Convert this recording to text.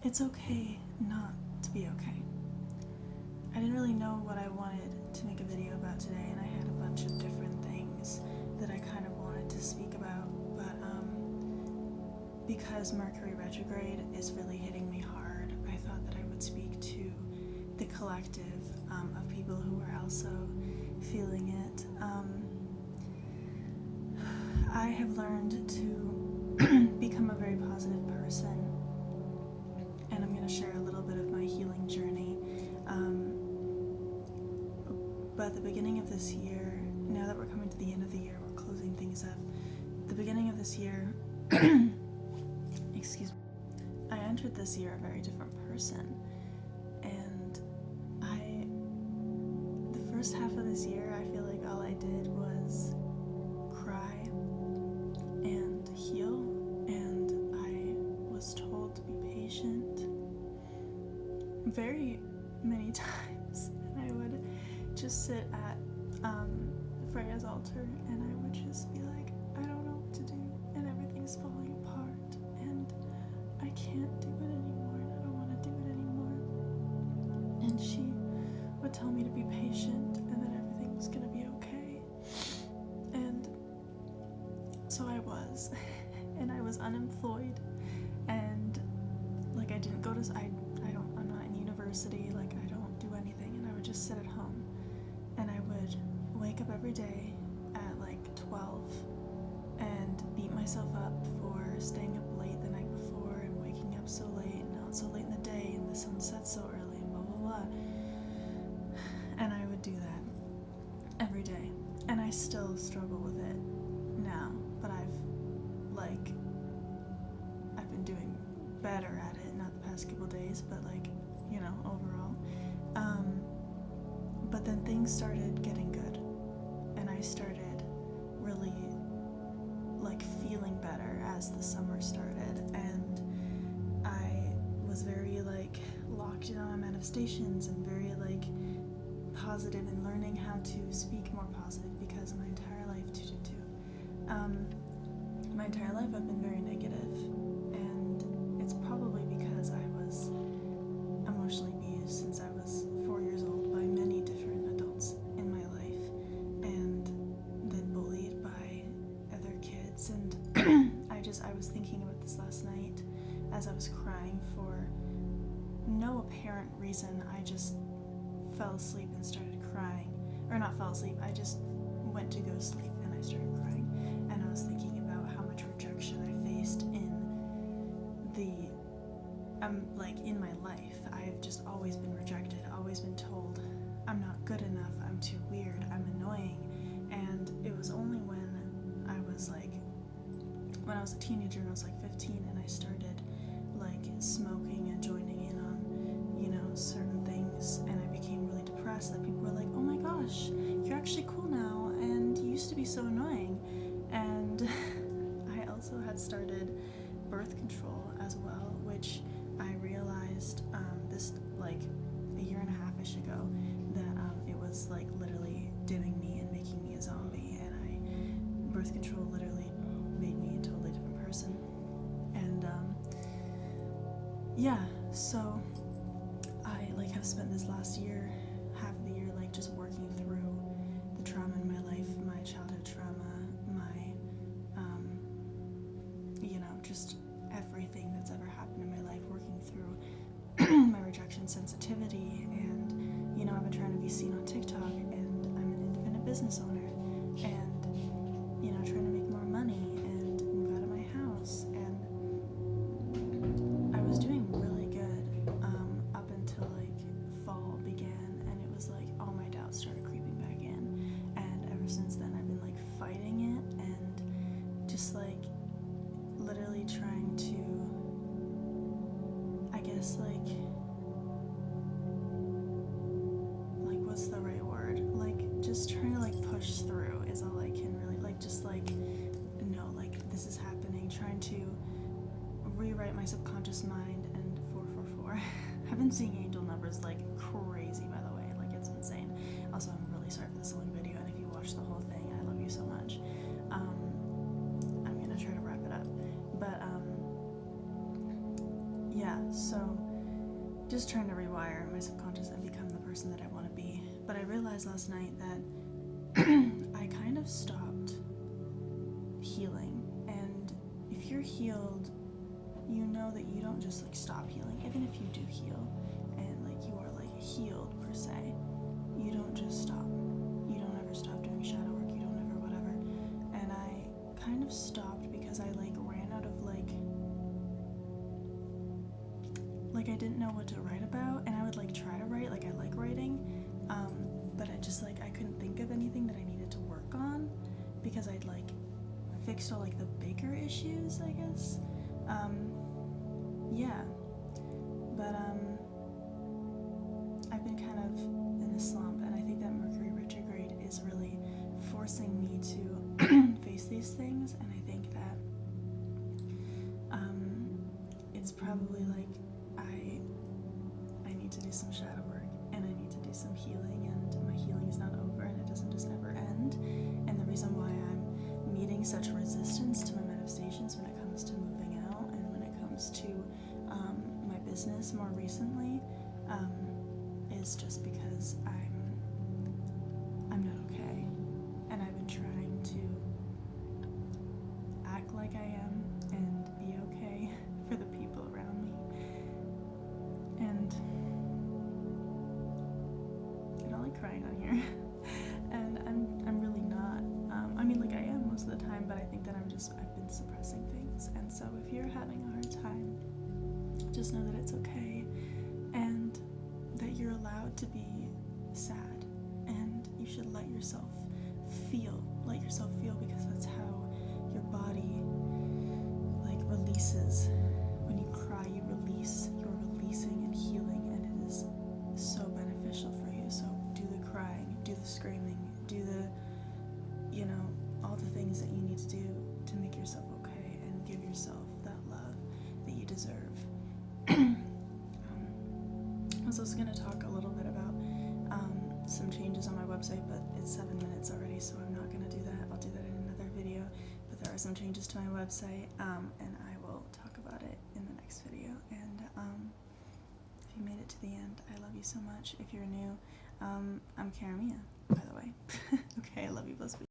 It's okay not to be okay. I didn't really know what I wanted to make a video about today, and I had a bunch of different things that I kind of wanted to speak about, but because Mercury retrograde is really hitting me hard, I thought that I would speak to the collective of people who are also feeling it. I have learned to become a very positive person, and I'm going to share a little bit of my healing journey. But at the beginning of this year, now that we're coming to the end of the year, we're closing things up. At the beginning of this year, excuse me, I entered this year a very different person. And the first half of this year, I feel like all I did was cry and heal, and I was told to be patient very many times. And I would just sit at Freya's altar, and I would just be like, I don't know what to do, and everything's falling apart, and I can't do it anymore, and I don't want to do it anymore. And she would tell me to be patient, and that everything was going to be okay. And so I was, and I was unemployed, and like I didn't go to, I'm not in university, like I don't do anything, and I would just sit at home, and I would wake up every day at like 12 and beat myself up for staying up late the night before and waking up so late and out so late in the day, and the sun sets so early and blah blah blah. And I would do that every day, and I still struggle with it now, but I've been doing better at it, not the past couple days, but overall. But then things started getting good, and I started really feeling better as the summer started, and I was very locked in on my manifestations and very positive, and learning how to speak more positive, because my entire life my entire life I've been very negative, and it's probably because I was emotionally abused since I was 4 years old by many different adults in my life, and then bullied by other kids. And I was thinking about this last night as I was crying for no apparent reason. I just fell asleep and started crying, or not fell asleep, I just went to go sleep and I started crying, and I was thinking about how much rejection I faced in in my life. I've just always been rejected, always been told I'm not good enough, I'm too weird, I'm annoying. And it was only when I was a teenager, and I was 15, and I started smoking and joining in on certain things, and I became really depressed, that people were like, oh my gosh, you're actually cool now, and you used to be so annoying. And I also had started birth control as well, which I realized this a year and a half-ish ago, that it was literally dimming me and making me a zombie, and birth control literally made me a totally different person. And so I have spent this last year, half of the year, just working through the trauma in my life, my childhood trauma, my just everything that's ever happened in my life, working through my rejection sensitivity. And I've been trying to be seen on TikTok, and I'm an independent business owner, and trying to make more money and move out of my house. And I was doing really good up until fall began, and it was all my doubts started creeping back in, and ever since then I've been fighting it, and just literally trying to, I guess what's the right word, just trying to push through is all I can really just no, this is happening, trying to rewrite my subconscious mind. And 444 I've been seeing angel numbers crazy, by the way, it's insane. Also, I'm really sorry for the long video, and if you watched the whole thing, I love you so much. I'm gonna try to wrap it up, but yeah, So just trying to rewire my subconscious and become the person that I want to be. But I realized last night that I kind of stopped healing. And if you're healed, you know that you don't just like stop healing. Even if you do heal and like you are like healed per se, you don't just stop. You don't ever stop doing shadow work. You don't ever whatever. And I kind of stopped because I like ran out of like I didn't know what to write about, and I would like try to write, like I like writing, but I just like I couldn't think of anything that I needed to work on because I'd like fixed all like the bigger issues, I guess. Yeah, but I've been kind of in a slump, and I think that Mercury retrograde is really forcing me to face these things, and I think that it's probably like I need to do some shadow work, and I need to do some healing, and my healing is not over, and it doesn't just never end. And the reason why I'm meeting such resistance to my manifestations when it comes to moving out and when it comes to my business more recently is just because I'm not okay, and I've been trying to act like I am and be okay for the people around me, and I don't like crying on here. And I'm really not. I mean, like I am most of the time, but I think that I've been suppressing things. And so if you're having a hard time, just know that it's okay, and that you're allowed to be sad, and you should let yourself feel because that's how your body like releases. When you cry, you release. You're releasing and healing, and it is so beneficial for you. So do the crying, do the screaming, do the, all the things that you need to do to make yourself okay and give yourself that love that you deserve. I was also going to talk a little bit about some changes on my website, but it's 7 minutes already, so I'm not going to do that. I'll do that in another video. But there are some changes to my website, and I will talk about it in the next video. And if you made it to the end, I love you so much. If you're new, I'm Karamia, by the way. Okay, I love you, bless you.